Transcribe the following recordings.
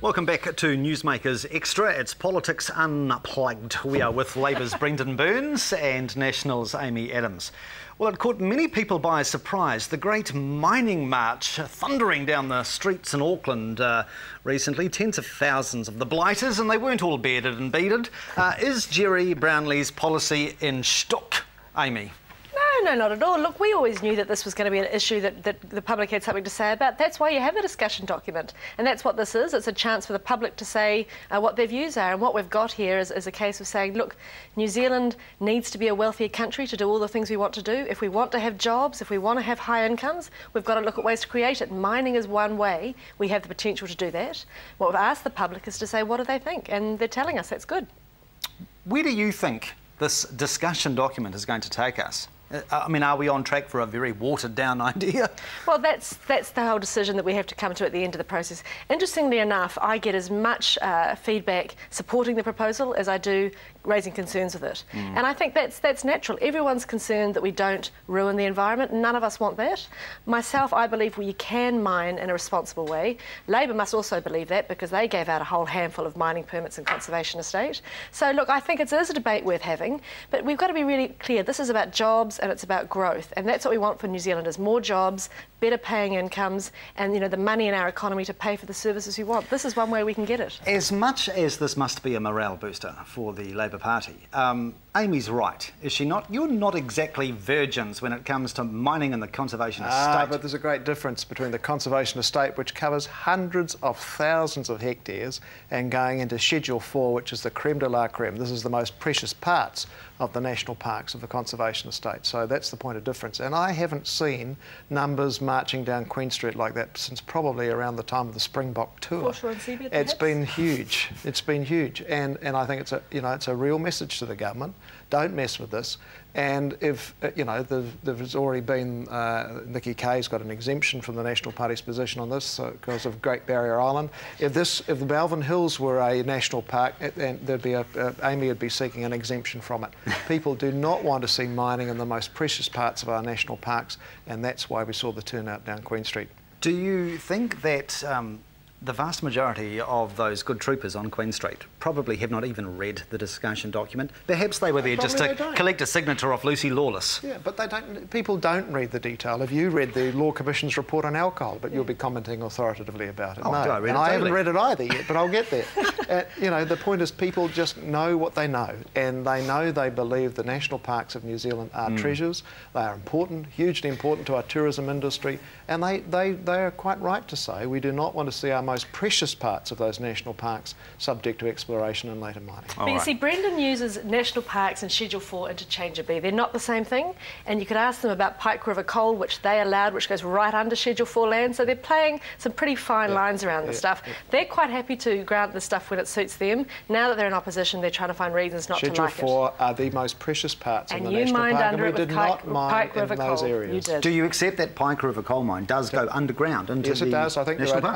Welcome back to Newsmakers Extra. It's Politics Unplugged. We are with Labour's Brendon and National's Amy Adams. Well, it caught many people by surprise. The great mining march thundering down the streets in Auckland recently. Tens of thousands of the blighters, and they weren't all bearded and beaded. Is Jerry Brownlee's policy in shtuck, Amy? No, not at all. Look, we always knew that this was going to be an issue that the public had something to say about. That's why you have a discussion document. And that's what this is. It's a chance for the public to say what their views are. And what we've got here is a case of saying, look, New Zealand needs to be a wealthier country to do all the things we want to do. If we want to have jobs, if we want to have high incomes, we've got to look at ways to create it. Mining is one way. We have the potential to do that. What we've asked the public is to say, what do they think? And they're telling us that's good. Where do you think this discussion document is going to take us? I mean, are we on track for a very watered-down idea? Well, that's the whole decision that we have to come to at the end of the process. Interestingly enough, I get as much feedback supporting the proposal as I do raising concerns with it. And I think that's natural. Everyone's concerned that we don't ruin the environment. None of us want that. Myself, I believe we can mine in a responsible way. Labor must also believe that because they gave out a whole handful of mining permits in conservation estate. So, look, I think it is a debate worth having, but we've got to be really clear. This is about jobs and it's about growth, and that's what we want for New Zealanders: more jobs, better paying incomes, and the money in our economy to pay for the services we want. This is one way we can get it. As much as this must be a morale booster for the Labour Party, Amy's right, is she not? You're not exactly virgins when it comes to mining in the conservation estate. But there's a great difference between the conservation estate, which covers hundreds of thousands of hectares, and going into Schedule 4, which is the creme de la creme. This is the most precious parts of the national parks of the conservation estate. So that's the point of difference. And I haven't seen numbers marching down Queen Street like that since probably around the time of the Springbok tour. It's been huge. It's been huge. And I think it's a real message to the government. Don't mess with this. And if, there's already been, Nikki Kay's got an exemption from the National Party's position on this because of Great Barrier Island. If the Melbourne Hills were a national park, then there'd be Amy would be seeking an exemption from it. People do not want to see mining in the most precious parts of our national parks, and that's why we saw the turnout down Queen Street. Do you think that the vast majority of those good troopers on Queen Street probably have not even read the discussion document? Perhaps they were there just to collect a signature off Lucy Lawless. Yeah, but they don't. People don't read the detail. Have you read the Law Commission's report on alcohol? But you'll be commenting authoritatively about it. Oh, no, and I haven't read it either yet, but I'll get there. The point is people just know what they know, and they believe the national parks of New Zealand are treasures. They are important, hugely important to our tourism industry, and they are quite right to say we do not want to see our most precious parts of those national parks subject to exploration and later mining. But you see, Brendon uses national parks and Schedule 4 interchangeably. They're not the same thing. And you could ask them about Pike River coal, which they allowed, which goes right under Schedule 4 land. So they're playing some pretty fine lines around this stuff. They're quite happy to grant the stuff when it suits them. Now that they're in opposition, they're trying to find reasons not to like it. Schedule 4 are the most precious parts of the national park, and we did not mine in those areas. You did. Do you accept that Pike River coal mine does go underground into Yes, it does. I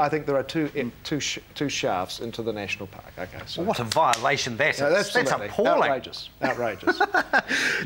think there are two shafts into the national park. Okay. So. What a violation that is. That's appalling. Outrageous.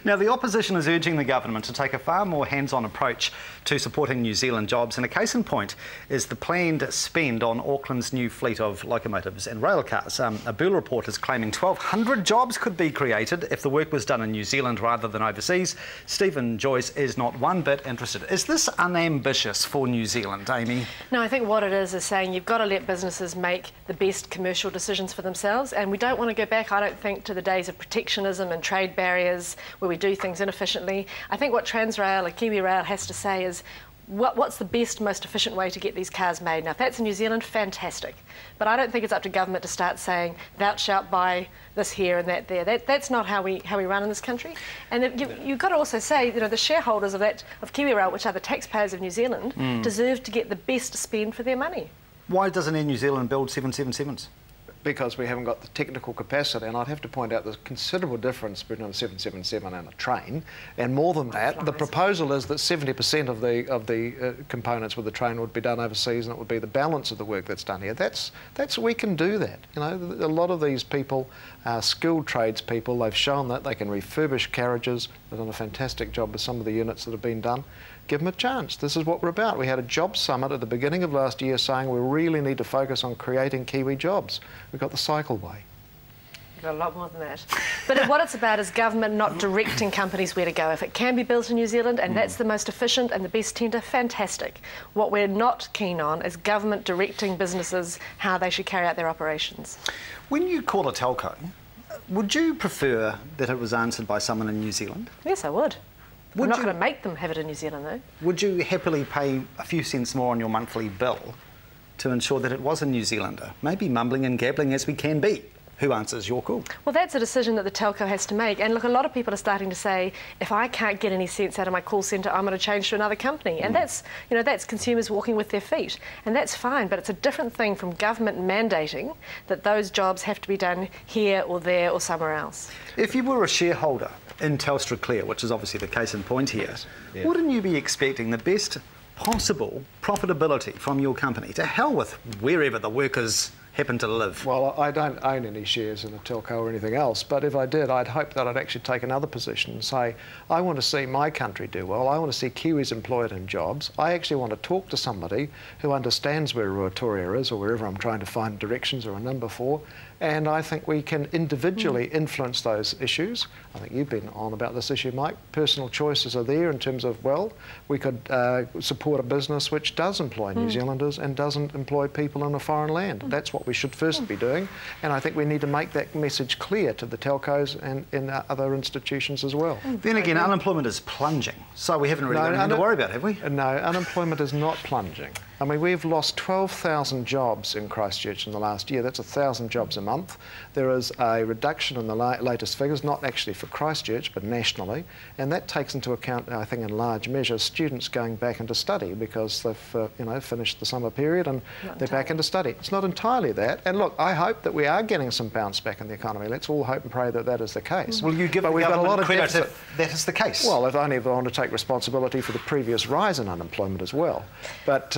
Now, the opposition is urging the government to take a far more hands-on approach to supporting New Zealand jobs, and a case in point is the planned spend on Auckland's new fleet of locomotives and rail cars. A Bull report is claiming 1,200 jobs could be created if the work was done in New Zealand rather than overseas. Stephen Joyce is not one bit interested. Is this unambitious for New Zealand, Amy? No, I think what it is saying you've got to let businesses make the best commercial decisions for themselves, and we don't want to go back, I don't think, to the days of protectionism and trade barriers where we do things inefficiently. I think what Transrail or Kiwi Rail has to say is what's the best, most efficient way to get these cars made. Now, if that's in New Zealand, fantastic. But I don't think it's up to government to start saying, thou shalt buy this here and that there. That's not how we run in this country. And you've got to also say, the shareholders of Kiwi Rail, which are the taxpayers of New Zealand, deserve to get the best spend for their money. Why doesn't Air New Zealand build 777s? Because we haven't got the technical capacity, and I'd have to point out there's considerable difference between a 777 and a train, and more than that, the proposal is that 70% of the components with the train would be done overseas, and it would be the balance of the work that's done here. We can do that. A lot of these people are skilled tradespeople. They've shown that they can refurbish carriages. They've done a fantastic job with some of the units that have been done, give them a chance. This is what we're about. We had a job summit at the beginning of last year saying we really need to focus on creating Kiwi jobs. We've got the cycleway. A lot more than that. But what it's about is government not directing companies where to go. If it can be built in New Zealand and that's the most efficient and the best tender, fantastic. What we're not keen on is government directing businesses how they should carry out their operations. When you call a telco, would you prefer that it was answered by someone in New Zealand? Yes, I would. I'm not going to make them have it in New Zealand, though. Would you happily pay a few cents more on your monthly bill to ensure that it was a New Zealander? Maybe mumbling and gabbling as we can be. Who answers your call? Well, that's a decision that the telco has to make. And look, a lot of people are starting to say, if I can't get any sense out of my call centre, I'm going to change to another company. And that's, you know, that's consumers walking with their feet. And that's fine, but it's a different thing from government mandating that those jobs have to be done here or there or somewhere else. If you were a shareholder in TelstraClear, which is obviously the case in point here, yeah, wouldn't you be expecting the best possible profitability from your company? To hell with wherever the workers happen to live. Well, I don't own any shares in a telco or anything else, but if I did, I'd hope that I'd actually take another position and say, I want to see my country do well, I want to see Kiwis employed in jobs, I actually want to talk to somebody who understands where Ruatoria is or wherever I'm trying to find directions or a number for, and I think we can individually influence those issues. I think you've been on about this issue, Mike. Personal choices are there in terms of, well, we could support a business which does employ New Zealanders and doesn't employ people in a foreign land. That's what we should first be doing, and I think we need to make that message clear to the telcos and in other institutions as well. Then again, unemployment is plunging, so we haven't really got anything to worry about, have we? No, unemployment is not plunging. I mean, we've lost 12,000 jobs in Christchurch in the last year. That's 1,000 jobs a month. There is a reduction in the latest figures, not actually for Christchurch, but nationally, and that takes into account, I think, in large measure, students going back into study because they've, you know, finished the summer period and they're back into study. It's not entirely that, and look, I hope that we are getting some bounce back in the economy. Let's all hope and pray that that is the case. Will you give the government credit if that is the case? Well, if only if I want to take responsibility for the previous rise in unemployment as well. But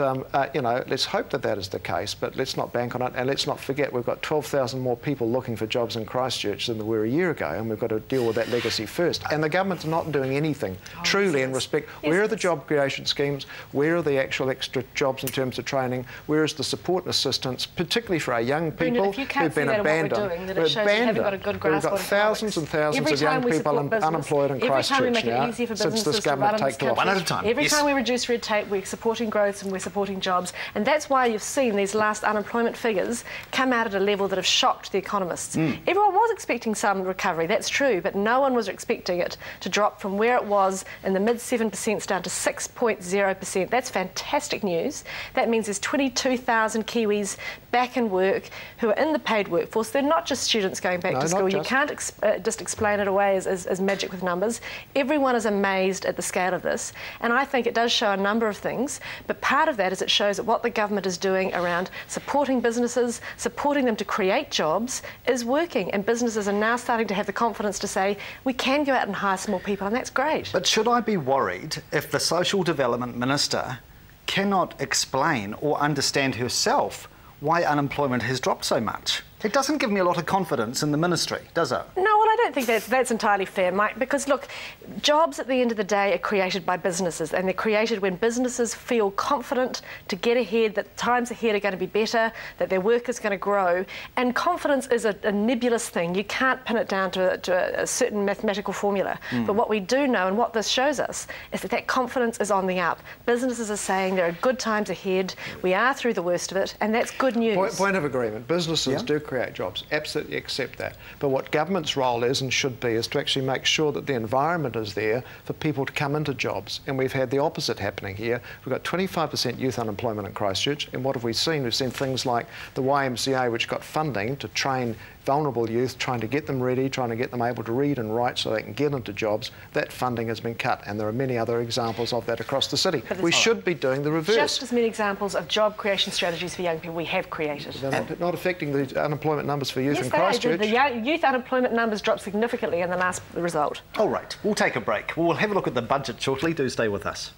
you know, let's hope that that is the case, but let's not bank on it, and let's not forget we've got 12,000 more people looking for jobs in Christchurch than there were a year ago, and we've got to deal with that legacy first. And the government's not doing anything truly in respect. Where are the job creation schemes? Where are the actual extra jobs in terms of training? Where is the support and assistance, particularly for our young people who've been abandoned? We've got thousands and thousands of young people unemployed in Christchurch now since this government takes off. One at a time. Every time we reduce red tape, we're supporting growth and we're supporting jobs. And that's why you've seen these last unemployment figures come out at a level that have shocked the economists. Everyone was expecting some recovery, that's true, but no one was expecting it to drop from where it was in the mid-7% down to 6.0%. That's fantastic news. That means there's 22,000 Kiwis back in work who are in the paid workforce. They're not just students going back to school. You can't just explain it away as magic with numbers. Everyone is amazed at the scale of this, and I think it does show a number of things, but part of that is it shows that what the government is doing around supporting businesses, supporting them to create jobs is working, and businesses are now starting to have the confidence to say we can go out and hire some more people, and that's great. But should I be worried if the Social Development Minister cannot explain or understand herself why unemployment has dropped so much? It doesn't give me a lot of confidence in the ministry, does it? No, well, I don't think that's entirely fair, Mike, because, look, jobs at the end of the day are created by businesses, and they're created when businesses feel confident to get ahead, that times ahead are going to be better, that their work is going to grow, and confidence is a nebulous thing. You can't pin it down to a certain mathematical formula. But what we do know, and what this shows us, is that that confidence is on the up. Businesses are saying there are good times ahead, we are through the worst of it, and that's good news. Point of agreement. Businesses do create jobs, absolutely accept that. But what government's role is and should be is to actually make sure that the environment is there for people to come into jobs. And we've had the opposite happening here. We've got 25% youth unemployment in Christchurch, and what have we seen? We've seen things like the YMCA, which got funding to train vulnerable youth, trying to get them ready, trying to get them able to read and write so they can get into jobs. That funding has been cut, and there are many other examples of that across the city. We should be doing the reverse. Just as many examples of job creation strategies for young people we have created. They're not affecting the unemployment numbers for youth in Christchurch. The youth unemployment numbers dropped significantly in the last result. All right, we'll take a break. We'll have a look at the budget shortly. Do stay with us.